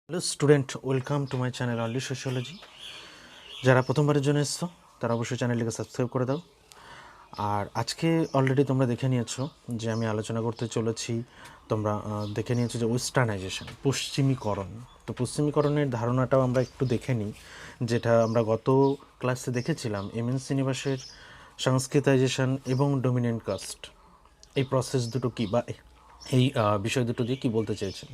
Hello student, welcome to my channel only sociology. যারা প্রথমবারের জন্য এসছো তারা অবশ্যই চ্যানেলটিকে সাবস্ক্রাইব করে দাও। আর আজকে অলরেডি তোমরা দেখে নিয়েছো যে আমি আলোচনা করতে চলেছি, তোমরা দেখে নিয়েছো যে ওয়েস্টার্নাইজেশন, পশ্চিমীকরণ। তো পশ্চিমীকরণের ধারণাটাও আমরা একটু দেখে নিই, যেটা আমরা গত ক্লাসে দেখেছিলাম। শ্রীনিবাসের সংস্কৃতাইজেশন এবং ডোমিনেন্ট কাস্ট, এই প্রসেস দুটো কী বা এই বিষয় দুটো দিয়ে কী বলতে চেয়েছেন।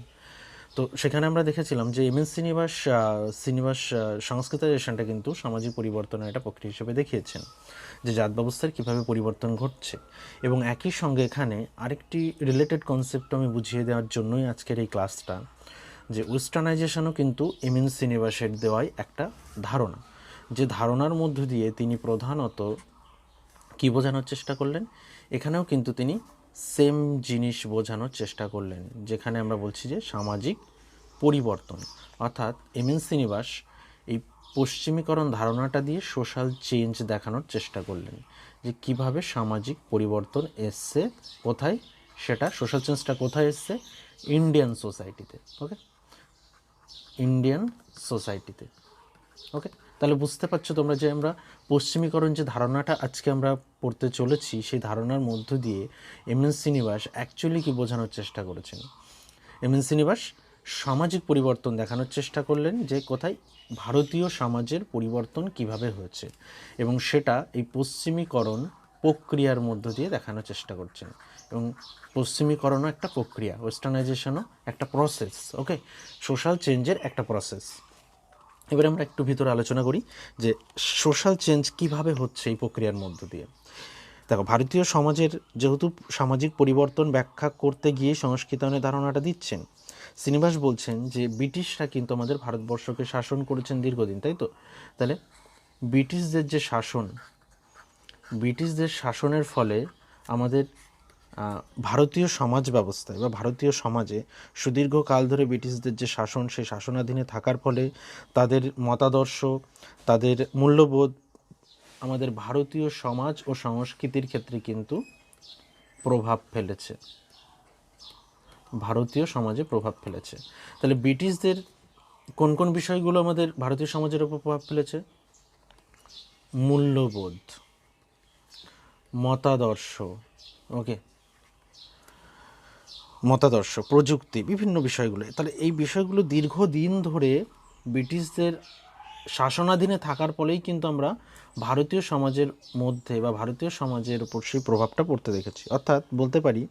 তো সেখানে আমরা দেখেছিলাম যে শ্রীনিবাস সংস্কৃতাইজেশনটা কিন্তু সামাজিক পরিবর্তনের একটা প্রক্রিয়া হিসেবে দেখিয়েছেন, যে জাত ব্যবস্থার কীভাবে পরিবর্তন ঘটছে। এবং একই সঙ্গে এখানে আরেকটি রিলেটেড কনসেপ্ট আমি বুঝিয়ে দেওয়ার জন্যই আজকের এই ক্লাসটা, যে ওয়েস্টার্নাইজেশনও কিন্তু শ্রীনিবাসের দেওয়াই একটা ধারণা, যে ধারণার মধ্য দিয়ে তিনি প্রধানত কী বোঝানোর চেষ্টা করলেন। এখানেও কিন্তু তিনি সেম জিনিস বোঝানোর চেষ্টা করলেন, যেখানে আমরা বলছি যে সামাজিক পরিবর্তন। অর্থাৎ শ্রীনিবাস এই পশ্চিমীকরণ ধারণাটা দিয়ে সোশ্যাল চেঞ্জ দেখানোর চেষ্টা করলেন, যে কিভাবে সামাজিক পরিবর্তন এসছে, কোথায় সেটা সোশ্যাল চেঞ্জটা কোথায় এসছে, ইন্ডিয়ান সোসাইটিতে। ওকে, ইন্ডিয়ান সোসাইটিতে। ওকে, তাহলে বুঝতে পারছো তোমরা যে আমরা পশ্চিমীকরণ যে ধারণাটা আজকে আমরা পড়তে চলেছি, সেই ধারণার মধ্য দিয়ে শ্রীনিবাস অ্যাকচুয়ালি কি বোঝানোর চেষ্টা করেছেন। শ্রীনিবাস সামাজিক পরিবর্তন দেখানোর চেষ্টা করলেন, যে কোথায় ভারতীয় সমাজের পরিবর্তন কিভাবে হয়েছে, এবং সেটা এই পশ্চিমীকরণ প্রক্রিয়ার মধ্য দিয়ে দেখানোর চেষ্টা করছেন। এবং পশ্চিমীকরণও একটা প্রক্রিয়া, ওয়েস্টার্নাইজেশনও একটা প্রসেস। ওকে, সোশ্যাল চেঞ্জের একটা প্রসেস। এবারে আমরা একটু ভিতরে আলোচনা করি যে সোশ্যাল চেঞ্জ কিভাবে হচ্ছে এই প্রক্রিয়ার মধ্য দিয়ে। দেখো, ভারতীয় সমাজের যেহেতু সামাজিক পরিবর্তন ব্যাখ্যা করতে গিয়ে সংস্কৃতায়নের ধারণাটা দিচ্ছেন, শ্রীনিবাস বলছেন যে ব্রিটিশরা কিন্তু আমাদের ভারতবর্ষকে শাসন করেছেন দীর্ঘদিন, তাই তো? তাহলে ব্রিটিশদের শাসনের ফলে আমাদের ভারতীয় সমাজ ব্যবস্থায় বা ভারতীয় সমাজে সুদীর্ঘকাল ধরে ব্রিটিশদের যে শাসন, সেই শাসনাধীনে থাকার ফলে তাদের মতাদর্শ, তাদের মূল্যবোধ আমাদের ভারতীয় সমাজ ও সংস্কৃতির ক্ষেত্রে কিন্তু প্রভাব ফেলেছে, ভারতীয় সমাজে প্রভাব ফেলেছে। তাহলে ব্রিটিশদের কোন কোন বিষয়গুলো আমাদের ভারতীয় সমাজের উপর প্রভাব ফেলেছে? মূল্যবোধ, মতাদর্শ, ওকে, মতাদর্শ, প্রযুক্তি, বিভিন্ন বিষয়গুলো। তাহলে এই বিষয়গুলো দীর্ঘদিন ধরে ব্রিটিশদের শাসনাধীনে থাকার ফলেই কিন্তু আমরা ভারতীয় সমাজের মধ্যে বা ভারতীয় সমাজের উপর সেই প্রভাবটা পড়তে দেখেছি। অর্থাৎ বলতে পারি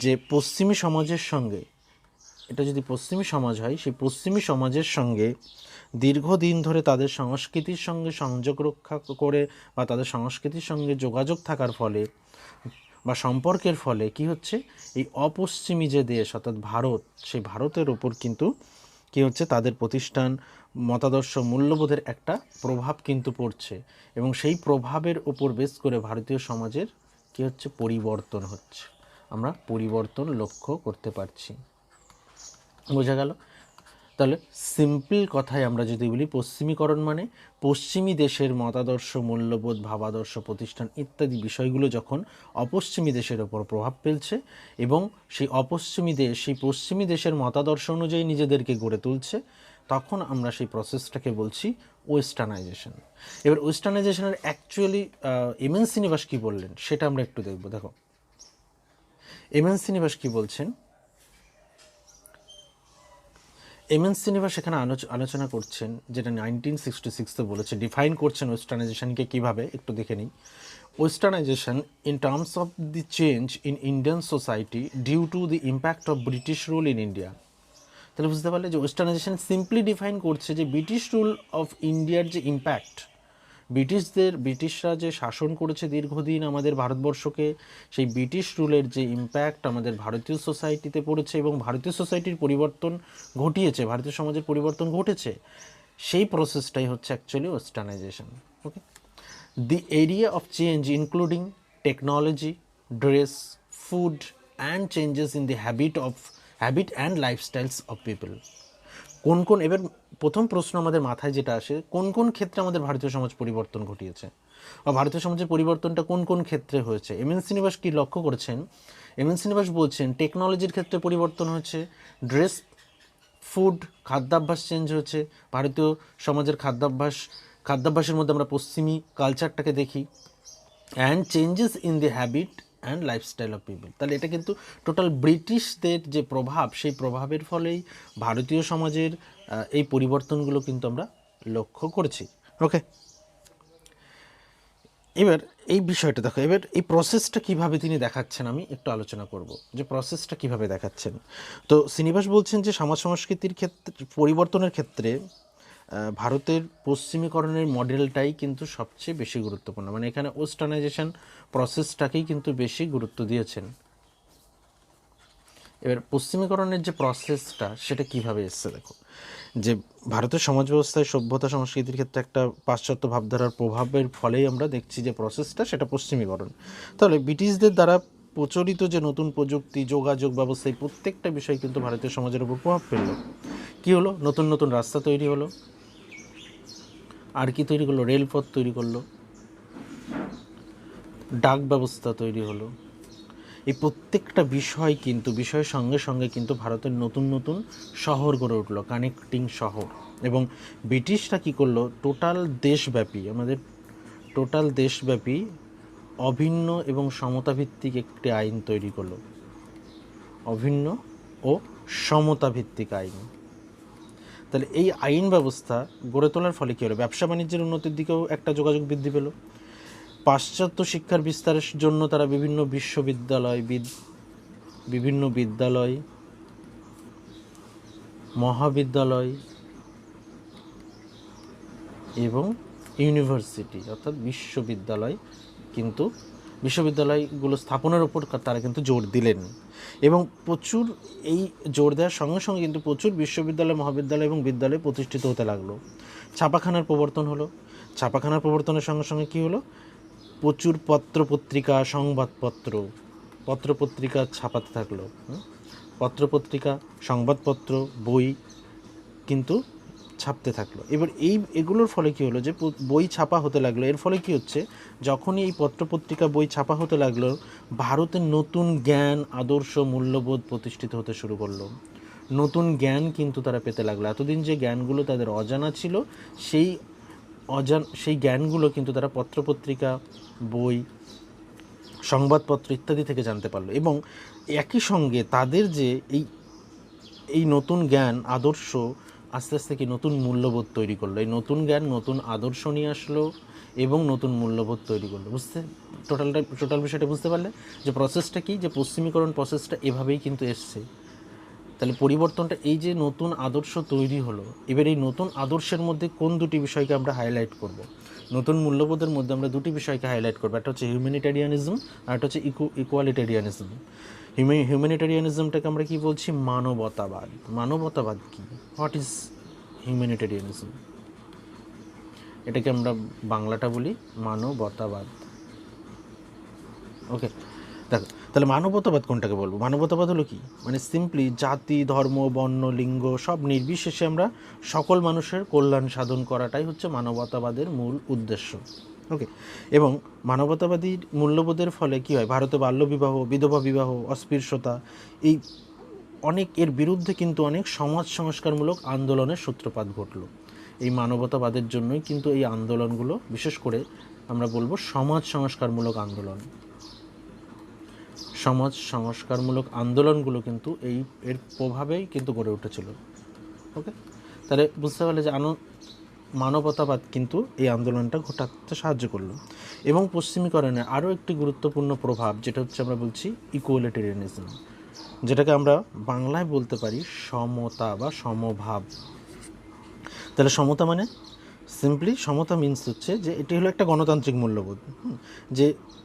যে পশ্চিমী সমাজের সঙ্গে, এটা যদি পশ্চিমী সমাজ হয়, সেই পশ্চিমী সমাজের সঙ্গে দীর্ঘদিন ধরে তাদের সংস্কৃতির সঙ্গে সংযোগ রক্ষা করে বা তাদের সংস্কৃতির সঙ্গে যোগাযোগ থাকার ফলে বা সম্পর্কের ফলে কি হচ্ছে, এই অপশ্চিমী যে দেশ অর্থাৎ ভারত, সেই ভারতের ওপর কিন্তু কি হচ্ছে, তাদের প্রতিষ্ঠান, মতাদর্শ, মূল্যবোধের একটা প্রভাব কিন্তু পড়ছে। এবং সেই প্রভাবের ওপর বেস করে ভারতীয় সমাজের কি হচ্ছে, পরিবর্তন হচ্ছে। আমরা পরিবর্তন লক্ষ্য করতে পারছি। বোঝা গেল? তাহলে সিম্পল কথায় আমরা যদি বলি, পশ্চিমীকরণ মানে পশ্চিমী দেশের মতাদর্শ, মূল্যবোধ, ভাবাদর্শ, প্রতিষ্ঠান ইত্যাদি বিষয়গুলো যখন অপশ্চিমী দেশের ওপর প্রভাব ফেলছে এবং সেই অপশ্চিমী দেশ সেই পশ্চিমী দেশের মতাদর্শ অনুযায়ী নিজেদেরকে গড়ে তুলছে, তখন আমরা সেই প্রসেসটাকে বলছি ওয়েস্টার্নাইজেশন। এবার ওয়েস্টার্নাইজেশনের অ্যাকচুয়ালি শ্রীনিবাস কী বললেন সেটা আমরা একটু দেখব। দেখো, শ্রীনিবাস কী বলছেন। শ্রীনিবাস এখানে আলোচনা করছেন, যেটা 1966 বলেছে, ডিফাইন করছেন ওয়েস্টার্নাইজেশনকে কীভাবে, একটু দেখে নিই। Westernisation in terms of the change in Indian society due to the impact of British rule in India. তাহলে বুঝতে পারলে যে ওয়েস্টার্নাইজেশন সিম্পলি ডিফাইন করছে যে ব্রিটিশ রুল অফ ইন্ডিয়ার যে ইম্প্যাক্ট, ব্রিটিশরা যে শাসন করেছে দীর্ঘদিন আমাদের ভারতবর্ষকে, সেই ব্রিটিশ রুলের যে ইম্প্যাক্ট আমাদের ভারতীয় সোসাইটিতে পড়েছে এবং ভারতীয় সোসাইটির পরিবর্তন ঘটিয়েছে, ভারতীয় সমাজের পরিবর্তন ঘটেছে, সেই প্রসেসটাই হচ্ছে actually westernisation. Okay, the area of change including technology, dress, food and changes in the habit and lifestyles of people. কোন কোন, এবার প্রথম প্রশ্ন আমাদের মাথায় যেটা আসে, কোন কোন ক্ষেত্রে আমাদের ভারতীয় সমাজ পরিবর্তন ঘটিয়েছে বা ভারতীয় সমাজের পরিবর্তনটা কোন কোন ক্ষেত্রে হয়েছে। শ্রীনিবাস কি লক্ষ্য করেছেন? শ্রীনিবাস বলছেন টেকনোলজির ক্ষেত্রে পরিবর্তন হয়েছে, ড্রেস, ফুড, খাদ্যাভ্যাস চেঞ্জ হয়েছে। ভারতীয় সমাজের খাদ্যাভ্যাসের মধ্যে আমরা পশ্চিমী কালচারটাকে দেখি। And changes in the habit and lifestyle of people. তাহলে এটা কিন্তু টোটাল ব্রিটিশদের যে প্রভাব, সেই প্রভাবের ফলেই ভারতীয় সমাজের এই পরিবর্তনগুলো কিন্তু আমরা লক্ষ্য করেছি। ওকে, এবার এই বিষয়টা দেখো, এবার এই প্রসেসটা কিভাবে তিনি দেখাচ্ছেন আমি একটু আলোচনা করব, যে প্রসেসটা কিভাবে দেখাচ্ছেন। তো শ্রীনিবাস বলছেন যে সমাজ সংস্কৃতির ক্ষেত্রে পরিবর্তনের ক্ষেত্রে ভারতের পশ্চিমীকরণের মডেলটাই কিন্তু সবচেয়ে বেশি গুরুত্বপূর্ণ, মানে এখানে ওয়েস্টার্নাইজেশন প্রসেসটাকেই কিন্তু বেশি গুরুত্ব দিয়েছেন। এবার পশ্চিমীকরণের যে প্রসেসটা সেটা কিভাবে এসছে দেখো, যে ভারতের সমাজ ব্যবস্থায় সভ্যতা সংস্কৃতির ক্ষেত্রে একটা পাশ্চাত্য ভাবধারার প্রভাবের ফলেই আমরা দেখছি যে প্রসেসটা সেটা পশ্চিমীকরণ। তাহলে ব্রিটিশদের দ্বারা প্রচলিত যে নতুন প্রযুক্তি, যোগাযোগ ব্যবস্থা, এই প্রত্যেকটা বিষয় কিন্তু ভারতীয় সমাজের উপর প্রভাব ফেললো। কী হলো? নতুন নতুন রাস্তা তৈরি হলো, আর কি তৈরি করলো? রেলপথ তৈরি করলো, ডাক ব্যবস্থা তৈরি হলো। এই প্রত্যেকটা বিষয় কিন্তু বিষয়ের সঙ্গে সঙ্গে কিন্তু ভারতের নতুন নতুন শহর গড়ে উঠলো, কানেক্টিং শহর। এবং ব্রিটিশরা কী করলো? টোটাল দেশব্যাপী অভিন্ন এবং সমতাভিত্তিক একটি আইন তৈরি করলো, অভিন্ন ও সমতাভিত্তিক আইন। তাহলে এই আইন ব্যবস্থা গড়ে তোলার ফলে কী হলো? ব্যবসা বাণিজ্যের উন্নতির দিকেও একটা যোগাযোগ বৃদ্ধি পেল। পাশ্চাত্য শিক্ষার বিস্তারের জন্য তারা বিভিন্ন বিদ্যালয়, মহাবিদ্যালয় এবং ইউনিভার্সিটি অর্থাৎ বিশ্ববিদ্যালয়গুলো স্থাপনের ওপর তারা কিন্তু জোর দিলেন। এবং প্রচুর এই জোর দেওয়ার সঙ্গে সঙ্গে কিন্তু প্রচুর বিশ্ববিদ্যালয়, মহাবিদ্যালয় এবং বিদ্যালয় প্রতিষ্ঠিত হতে লাগলো। ছাপাখানার প্রবর্তন হলো। ছাপাখানার প্রবর্তনের সঙ্গে সঙ্গে কী হলো? প্রচুর পত্রপত্রিকা, পত্রপত্রিকা ছাপাতে থাকলো। পত্রপত্রিকা, সংবাদপত্র, বই কিন্তু ছাপতে থাকলো। এবার এগুলোর ফলে কী হলো? যে বই ছাপা হতে লাগলো। এর ফলে কী হচ্ছে? যখনই এই পত্রপত্রিকা, বই ছাপা হতে লাগলো, ভারতের নতুন জ্ঞান, আদর্শ, মূল্যবোধ প্রতিষ্ঠিত হতে শুরু করলো। নতুন জ্ঞান কিন্তু তারা পেতে লাগলো। এতদিন যে জ্ঞানগুলো তাদের অজানা ছিল, সেই জ্ঞানগুলো কিন্তু তারা পত্রপত্রিকা, বই, সংবাদপত্র ইত্যাদি থেকে জানতে পারলো। এবং একই সঙ্গে তাদের যে এই নতুন জ্ঞান, আদর্শ আস্তে আস্তে কি নতুন মূল্যবোধ তৈরি করলো। এই নতুন জ্ঞান নতুন আদর্শ নিয়ে আসলো এবং নতুন মূল্যবোধ তৈরি করলো। টোটাল বিষয়টা বুঝতে পারলে যে প্রসেসটা কি, যে পশ্চিমীকরণ প্রসেসটা এভাবেই কিন্তু এসছে। তাহলে পরিবর্তনটা এই যে নতুন আদর্শ তৈরি হলো, এবার এই নতুন আদর্শের মধ্যে কোন দুটি বিষয়কে আমরা হাইলাইট করব? নতুন মূল্যবোধের মধ্যে আমরা দুটি বিষয়কে হাইলাইট করবো। একটা হচ্ছে হিউম্যানিটেরিয়ানিজম, আর একটা হচ্ছে ইকুয়ালিটেরিয়ানিজম। হিউম্যানিটেরিয়ানিজমটাকে আমরা কি বলছি? মানবতাবাদ। মানবতাবাদ কি? What is humanitarianism? এটাকে আমরা বাংলাটা বলি মানবতাবাদ। ওকে, দেখো তাহলে মানবতাবাদ কোনটাকে বলবো? মানবতাবাদ হলো কি? মানে সিম্পলি জাতি, ধর্ম, বর্ণ, লিঙ্গ সব নির্বিশেষে আমরা সকল মানুষের কল্যাণ সাধন করাটাই হচ্ছে মানবতাবাদের মূল উদ্দেশ্য। ওকে, এবং মানবতাবাদীর মূল্যবোধের ফলে কী হয়? ভারতে বাল্যবিবাহ, বিধবা বিবাহ, অস্পৃশ্যতা, এই এর বিরুদ্ধে কিন্তু অনেক সমাজ সংস্কারমূলক আন্দোলনের সূত্রপাত ঘটল। এই মানবতাবাদের জন্যই কিন্তু এই আন্দোলনগুলো, বিশেষ করে আমরা বলবো সমাজ সংস্কারমূলক আন্দোলনগুলো কিন্তু এর প্রভাবেই কিন্তু গড়ে উঠেছিল। ওকে, তাহলে বুঝতে পারলে যে মানবতাবাদ কিন্তু এই আন্দোলনটা ঘটাতে সাহায্য করলো। এবং পশ্চিমীকরণের আরও একটি গুরুত্বপূর্ণ প্রভাব, যেটা হচ্ছে আমরা বলছি ইকুয়ালিটেরিয়ানিজম, যেটাকে আমরা বাংলায় বলতে পারি সমতা বা সমভাব। তাহলে সমতা মানে সিম্পলি সমতা মিনস হচ্ছে যে এটি হলো একটা গণতান্ত্রিক মূল্যবোধ,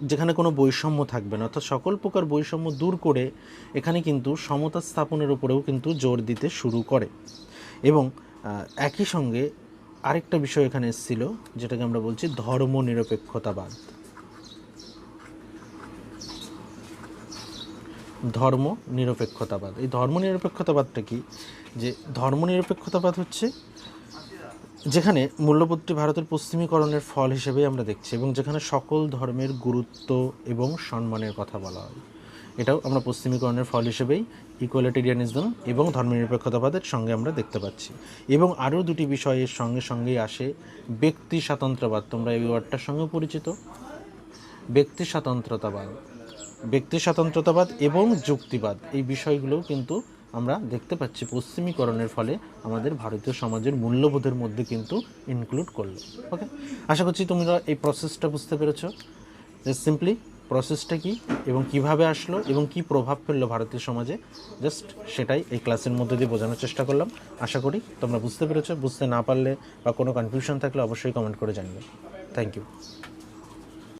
যেখানে কোনো বৈষম্য থাকবে না, অর্থাৎ সকল প্রকার বৈষম্য দূর করে এখানে কিন্তু সমতা স্থাপনের উপরেও কিন্তু জোর দিতে শুরু করে। এবং একই সঙ্গে আরেকটা বিষয় এখানে এসেছিল, যেটাকে আমরা বলছি ধর্মনিরপেক্ষতাবাদ। এই ধর্মনিরপেক্ষতাবাদটা কি? যে ধর্মনিরপেক্ষতাবাদ হচ্ছে যেখানে মূল্যবোধটি ভারতের পশ্চিমীকরণের ফল হিসেবেই আমরা দেখছি, এবং যেখানে সকল ধর্মের গুরুত্ব এবং সম্মানের কথা বলা হয়। এটাও আমরা পশ্চিমীকরণের ফল হিসেবেই ইকুয়ালিটেরিয়ানিজম এবং ধর্মনিরপেক্ষতাবাদের সঙ্গে আমরা দেখতে পাচ্ছি। এবং আরও দুটি বিষয়ের সঙ্গে সঙ্গেই আসে ব্যক্তি স্বাতন্ত্র্যবাদ। তোমরা এই ওয়ার্ডটার সঙ্গে পরিচিত, ব্যক্তি স্বাতন্ত্রতাবাদ। ব্যক্তি স্বাতন্ত্রতাবাদ এবং যুক্তিবাদ, এই বিষয়গুলোও কিন্তু আমরা দেখতে পাচ্ছি পশ্চিমীকরণের ফলে আমাদের ভারতীয় সমাজের মূল্যবোধের মধ্যে কিন্তু ইনক্লুড করলো। ওকে, আশা করছি তোমরা এই প্রসেসটা বুঝতে পেরেছো, যে সিম্পলি প্রসেসটা কী এবং কিভাবে আসলো এবং কি প্রভাব ফেললো ভারতীয় সমাজে, জাস্ট সেটাই এই ক্লাসের মধ্যে দিয়ে বোঝানোর চেষ্টা করলাম। আশা করি তোমরা বুঝতে পেরেছো। বুঝতে না পারলে বা কোনো কনফিউশন থাকলে অবশ্যই কমেন্ট করে জানিও। Thank you.